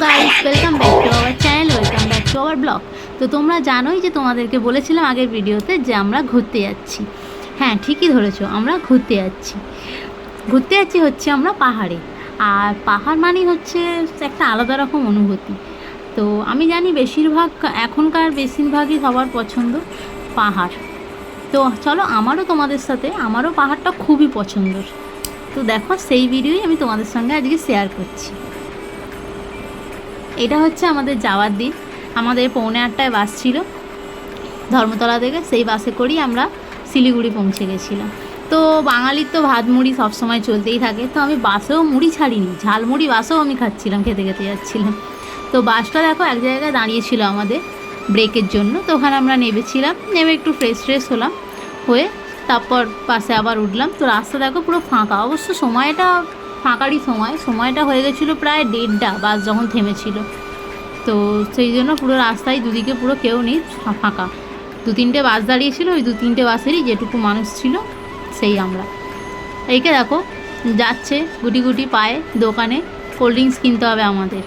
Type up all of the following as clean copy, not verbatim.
Guys, welcome back to our channel, welcome back to our blog. তো তোমরা জানোই যে তোমাদেরকে বলেছিলাম আগের ভিডিওতে যে আমরা ঘুরতে যাচ্ছি। হ্যাঁ, ঠিকই ধরেছো, আমরা ঘুরতে যাচ্ছি হচ্ছে আমরা পাহাড়ে। আর পাহাড় মানেই হচ্ছে একটা আলাদা রকম অনুভূতি। তো আমি জানি বেশিরভাগই সবার পছন্দ পাহাড়। তো চলো, আমারও পাহাড়টা খুবই পছন্দের। তো দেখো, সেই ভিডিওই আমি তোমাদের সঙ্গে আজকে শেয়ার করছি। এটা হচ্ছে আমাদের যাওয়ার দিন। আমাদের 7:45 বাস ছিল ধর্মতলা থেকে। সেই বাসে করেই আমরা শিলিগুড়ি পৌঁছে গেছিলাম। তো বাঙালির তো ভাত মুড়ি সবসময় চলতেই থাকে। তো আমি বাসেও মুড়ি ছাড়িনি, ঝালমুড়ি বাসেও আমি খাচ্ছিলাম, খেতে খেতে যাচ্ছিলাম। তো বাসটা দেখো এক জায়গায় দাঁড়িয়েছিল আমাদের ব্রেকের জন্য। তো ওখানে আমরা নেমে একটু ফ্রেশ হলাম, হয়ে তারপর বাসে আবার উঠলাম। তো রাস্তা দেখো পুরো ফাঁকা। অবশ্য সময়টা হয়ে গেছিলো প্রায় 1:30 বাস যখন থেমেছিল। তো সেই জন্য পুরো রাস্তায় দুদিকে পুরো কেউ নেই, ফাঁকা। 2-3টে বাস দাঁড়িয়েছিল, ওই 2-3টে বাসেরই যেটুকু মানুষ ছিল সেই আমরা। এইকে দেখো যাচ্ছে গুটি গুটি পায়ে দোকানে। কোল্ড ড্রিঙ্কস কিনতে হবে আমাদের।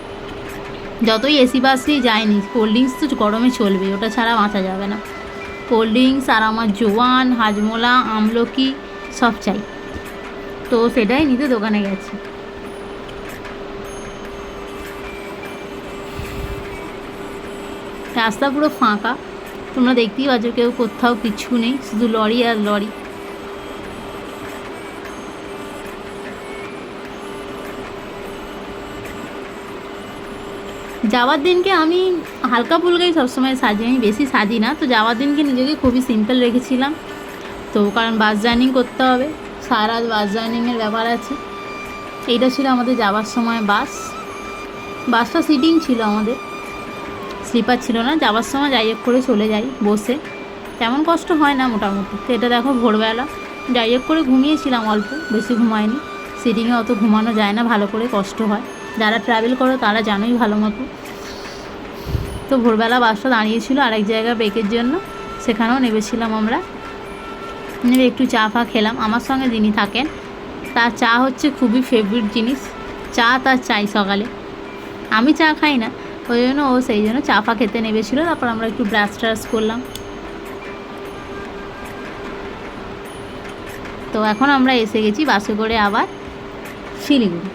যতই এসি বাসেই যায়নি, কোল্ড ড্রিঙ্কস তো গরমে চলবে, ওটা ছাড়া বাঁচা যাবে না। কোল্ড ড্রিঙ্কস আর আমার জোয়ান, হাজমোলা, আমলকি সব চাই। তো সেটাই নিতে দোকানে গেছি। রাস্তা পুরো ফাঁকা, তোমরা দেখতেই পাচ্ছ, কেউ কোথাও কিছু নেই, শুধু লরি আর লরি। যাওয়ার দিনকে আমি হালকা ফুলকাই সবসময় সাজি, আমি বেশি সাজি না। তো যাওয়ার দিনকে নিজেকে খুবই সিম্পল রেখেছিলাম। তো কারণ বাস জার্নি করতে হবে, সারা রাত বাস জার্নিংয়ের ব্যাপার আছে। এইটা ছিল আমাদের যাওয়ার সময় বাসটা সিটিং ছিল আমাদের, স্লিপার ছিল না। যাওয়ার সময় যাই হোক করে চলে যাই বসে, তেমন কষ্ট হয় না মোটামুটি। তো এটা দেখো ভোরবেলা, যাই হোক করে ঘুমিয়েছিলাম অল্প, বেশি ঘুমায়নি। সিটিংয়ে অত ঘুমানো যায় না ভালো করে, কষ্ট হয়। যারা ট্রাভেল করো তারা জানোই ভালো মতো। তো ভোরবেলা বাসটা দাঁড়িয়েছিল আরেক জায়গায় ব্রেকের জন্য, সেখানেও নেমেছিলাম আমরা। নেমে একটু চা ফা খেলাম। আমার সঙ্গে যিনি থাকেন তার চা হচ্ছে খুবই ফেভারিট জিনিস, তার চাই সকালে। আমি চা খাই না, ওই জন্য ও সেই জন্য চা ফা খেতে নেমেছিলো। তারপর আমরা একটু ব্রাশ ট্রাশ করলাম। তো এখন আমরা এসে গেছি বাসে করে আবার শিলিগুড়ি।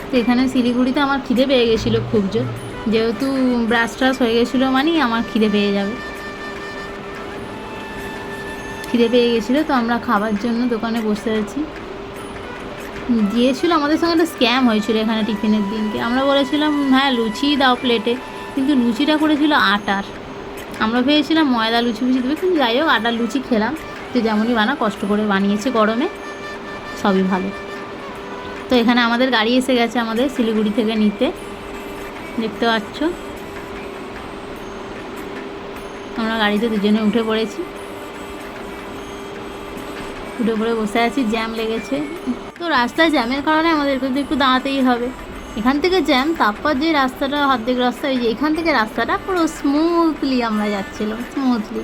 তো এখানে শিলিগুড়িতে আমার খিদে পেয়ে গেছিলো খুব জোর, যেহেতু ব্রাশ ট্রাশ হয়ে গেছিলো মানেই আমার খিদে পেয়ে যাবে। তো আমরা খাবার জন্য দোকানে বসে আছি। দিয়েছিল আমাদের সঙ্গে একটা স্ক্যাম হয়েছিল এখানে টিফিনের দিনকে। আমরা বলেছিলাম হ্যাঁ লুচি দাও প্লেটে, কিন্তু লুচিটা করেছিল আটার। আমরা ভেবেছিলাম ময়দা লুচি দেবে, কিন্তু যাই হোক আটার লুচি খেলাম। তো যেমনই কষ্ট করে বানিয়েছে গরমে, সবই ভালো। তো এখানে আমাদের গাড়ি এসে গেছে আমাদের শিলিগুড়ি থেকে নিতে, দেখতে পাচ্ছ। আমরা গাড়িতে দুজনে উঠে পড়ে বসে আছি। জ্যাম লেগেছে, তো রাস্তায় জ্যামের কারণে আমাদের একটু দাঁড়াতেই হবে। এখান থেকে জ্যাম, তারপর যে রাস্তাটা অর্ধেক রাস্তা, ওই যে এখান থেকে রাস্তাটা পুরো স্মুথলি আমরা যাচ্ছিলাম, স্মুথলি।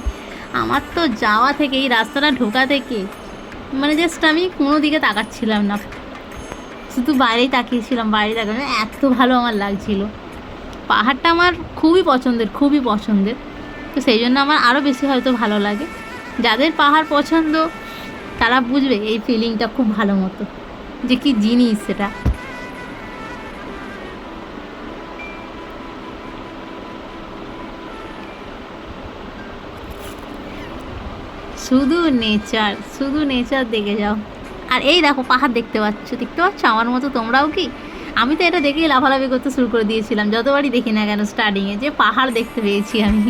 আমার তো যাওয়া থেকে, এই রাস্তাটা ঢোকা থেকে জাস্ট আমি কোনো দিকে তাকাচ্ছিলাম না, শুধু বাইরেই তাকিয়েছিলাম। এত ভালো আমার লাগছিল। পাহাড়টা আমার খুবই পছন্দের। তো সেই জন্য আমার আরও বেশি হয়তো ভালো লাগে। যাদের পাহাড় পছন্দ তারা বুঝবে এই ফিলিংটা খুব ভালো মতো, যে কি জিনিস সেটা। শুধু নেচার দেখে যাও। আর এই দেখো পাহাড় দেখতে পাচ্ছ আমার মতো তোমরাও কি? আমি তো এটা দেখেই লাফালাফি করতে শুরু করে দিয়েছিলাম, যতবারই দেখি না কেন স্টার্টিংয়ে, যে পাহাড় দেখতে পেয়েছি আমি।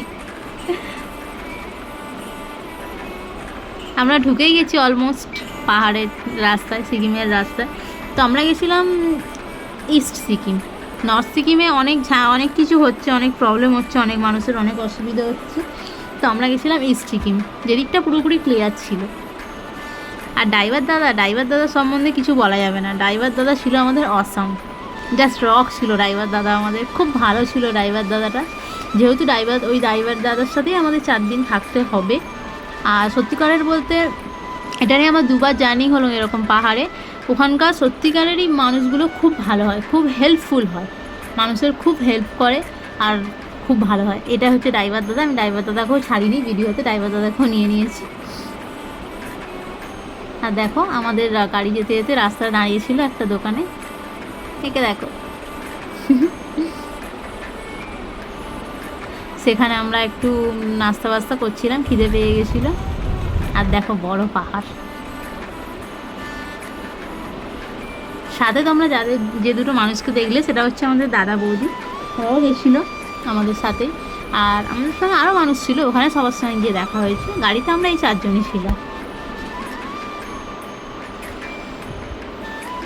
আমরা ঢুকেই গেছি অলমোস্ট পাহাড়ের রাস্তায়, সিকিমের রাস্তায়। তো আমরা গেছিলাম ইস্ট সিকিম। নর্থ সিকিমে অনেক কিছু হচ্ছে, অনেক প্রবলেম হচ্ছে, অনেক মানুষের অনেক অসুবিধা হচ্ছে। তো আমরা গেছিলাম ইস্ট সিকিম, যেদিকটা পুরোপুরি ক্লিয়ার ছিল। আর ড্রাইভার দাদা সম্বন্ধে কিছু বলা যাবে না। ড্রাইভার দাদা ছিল আমাদের অসাম, জাস্ট রক ছিল ড্রাইভার দাদা আমাদের। খুব ভালো ছিল ড্রাইভার দাদাটা। যেহেতু ওই ড্রাইভার দাদার সাথেই আমাদের 4 দিন থাকতে হবে। আর সত্যিকারের বলতে এটা নিয়ে আমার 2বার জার্নি হলো এরকম পাহাড়ে। ওখানকার সত্যিকারেরই মানুষগুলো খুব ভালো হয়, খুব হেল্পফুল হয়, মানুষের খুব হেল্প করে আর খুব ভালো হয়। এটা হচ্ছে ড্রাইভার দাদা। আমি ড্রাইভার দাদাকেও ছাড়িনি ভিডিওতে, ড্রাইভার দাদাকেও নিয়ে নিয়েছি। আর দেখো আমাদের গাড়ি যেতে যেতে রাস্তায় দাঁড়িয়েছিল একটা দোকানে, একে দেখো সেখানে আমরা একটু নাস্তা বাস্তা করছিলাম, খিদে পেয়ে গেছিলো। আর দেখো বড় পাহাড়, সাথে তোমরা যাদের যে দুটো মানুষকে দেখলে সেটা হচ্ছে আমাদের দাদা বৌদি, ওরাও গেছিলো আমাদের সাথে। আর আমাদের সঙ্গে আরও মানুষ ছিল, ওখানে সবার সঙ্গে গিয়ে দেখা হয়েছে। গাড়িতে আমরা এই 4 জনই ছিলাম।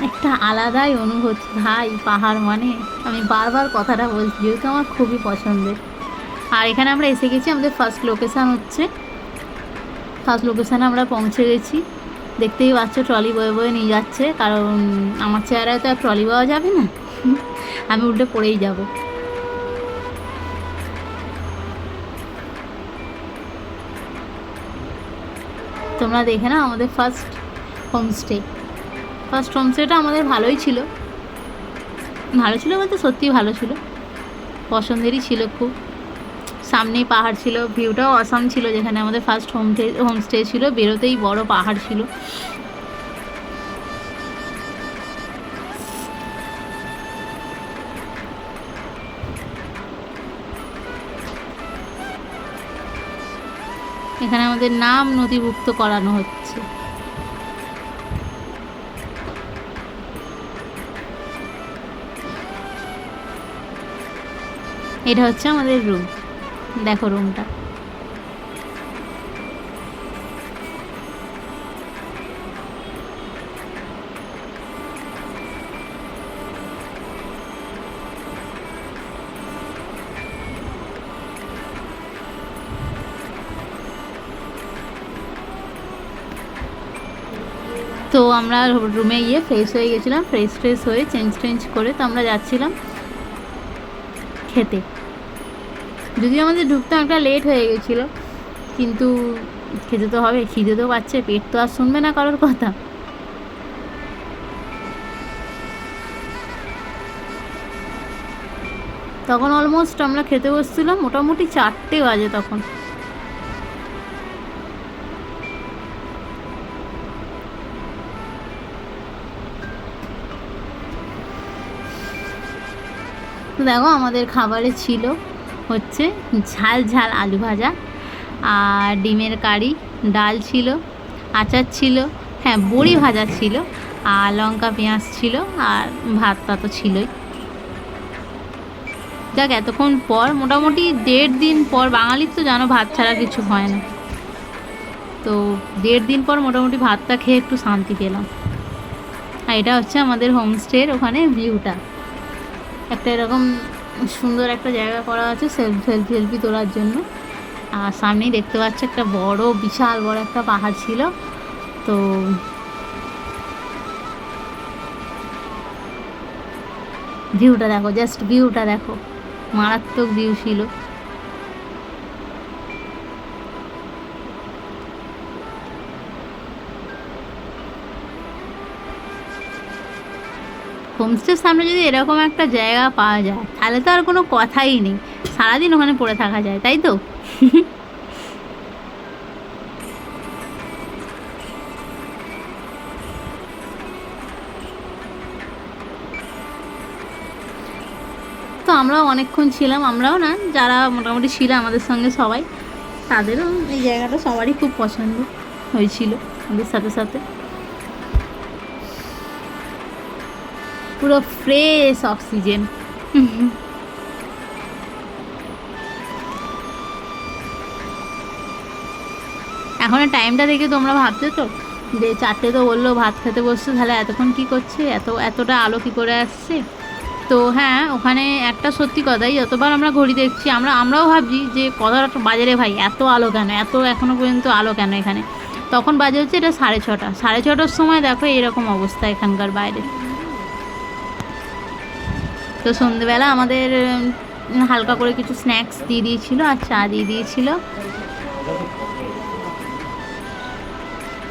একটা আলাদাই অনুভূতি ভাই, পাহাড় মানে আমি বারবার কথাটা বলছি, যেহেতু আমার খুবই পছন্দের। আর এখানে আমরা এসে গেছি, আমাদের ফার্স্ট লোকেশান হচ্ছে, ফার্স্ট লোকেশানে আমরা পৌঁছে গেছি। দেখতেই পাচ্ছ ট্রলি বয়ে বয়ে নিয়ে যাচ্ছে, কারণ আমার চেহারায় তো আর ট্রলি পাওয়া যাবে না, আমি উল্টে পড়েই যাব। তোমরা দেখে নাও আমাদের ফার্স্ট হোমস্টেটা আমাদের ভালোই ছিল, ভালো ছিল বলতে সত্যিই ভালো ছিল, পছন্দেরই ছিল খুব। সামনেই পাহাড় ছিল, ভিউটাও অসাম ছিল। যেখানে আমাদের ফার্স্ট হোমস্টে ছিল, বেরোতেই বড় পাহাড় ছিল। এখানে আমাদের নাম নথিভুক্ত করানো হচ্ছে। এটা হচ্ছে আমাদের রুম, দেখো রুমটা। তো আমরা রুমে গিয়ে ফ্রেশ হয়ে গেছিলাম, ফ্রেশ হয়ে চেঞ্জ করে তো আমরা যাচ্ছিলাম খেতে। যদিও আমাদের ঢুকতে একটা লেট হয়ে গেছিলো, কিন্তু খেতে তো হবে, খিদে তো পাচ্ছে, পেট তো আর শুনবে না কারোর কথা। তখন অলমোস্ট আমরা খেতে বসছিলাম, মোটামুটি 4টে বাজে তখন। দেখো আমাদের খাবারে ছিল হচ্ছে ঝাল ঝাল আলু ভাজা আর ডিমের কারি, ডাল ছিল, আচার ছিল, হ্যাঁ বড়ি ভাজা ছিল, আর লঙ্কা পেঁয়াজ ছিল, আর ভাতটা তো ছিলই। দেখ এতক্ষণ পর, মোটামুটি 1.5 দিন পর, বাঙালির তো জানো ভাত ছাড়া কিছু হয় না, তো 1.5 দিন পর মোটামুটি ভাতটা খেয়ে একটু শান্তি পেলাম। আর এটা হচ্ছে আমাদের হোমস্টের ওখানে ভিউটা, একটা এরকম সুন্দর একটা জায়গা করা আছে সেলফি তোলার জন্য। আর সামনেই দেখতে পাচ্ছ একটা বড় বিশাল বড় একটা পাহাড় ছিল। তো ভিউটা দেখো, জাস্ট ভিউটা দেখো, মারাত্মক ভিউ ছিল। হোমস্টের সামনে যদি এরকম একটা জায়গা পাওয়া যায় তাহলে তো আর কোনো কথাই নেই, সারাদিন ওখানে পড়ে থাকা যায়, তাই তো? তো আমরাও অনেকক্ষণ ছিলাম, আমরাও না, যারা মোটামুটি ছিল আমাদের সঙ্গে সবাই, তাদেরও এই জায়গাটা সবারই খুব পছন্দ হয়েছিল আমাদের সাথে সাথে। পুরো ফ্রেশ অক্সিজেন। এখন টাইমটা দেখে তোমরা ভাবছো তো যে 4টে তো বললো ভাত খেতে বসছে, তাহলে এতক্ষণ কী করছে, এতটা আলো কী করে আসছে। তো হ্যাঁ, ওখানে একটা সত্যি কথাই, যতবার আমরা ঘড়ি দেখছি আমরাও ভাবছি যে কতটা বাজে রে ভাই, এত আলো কেন, এত এখনও পর্যন্ত আলো কেন এখানে। তখন বাজে হচ্ছে এটা 6:30, 6:30টার সময় দেখো এরকম অবস্থা এখানকার বাইরে। তো সন্ধেবেলা আমাদের হালকা করে কিছু স্ন্যাক্স দিয়ে দিয়েছিলো আর চা দিয়ে দিয়েছিলো।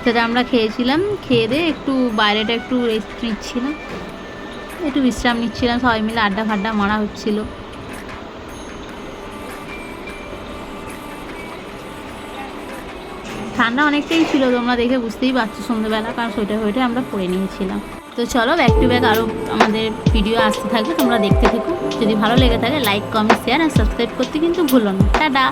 সেটা আমরা খেয়েছিলাম, খেয়ে দিয়ে একটু বাইরেটা একটু রেস্ট নিচ্ছিলাম, একটু বিশ্রাম নিচ্ছিলাম, সবাই মিলে আড্ডা ফাড্ডা মারা হচ্ছিল। ঠান্ডা অনেকটাই ছিল, তোমরা দেখে বুঝতেই পারছো সন্ধ্যেবেলা, কারণ সোয়েটার ফোয়েটার আমরা পরে নিয়েছিলাম। তো চলো ব্যাক টু ব্যাক আরও আমাদের ভিডিও আসতে থাকবে, তোমরা দেখতে থেকো। যদি ভালো লেগে থাকে লাইক কমেন্ট শেয়ার আর সাবস্ক্রাইব করতে কিন্তু ভুলো না। টাটা।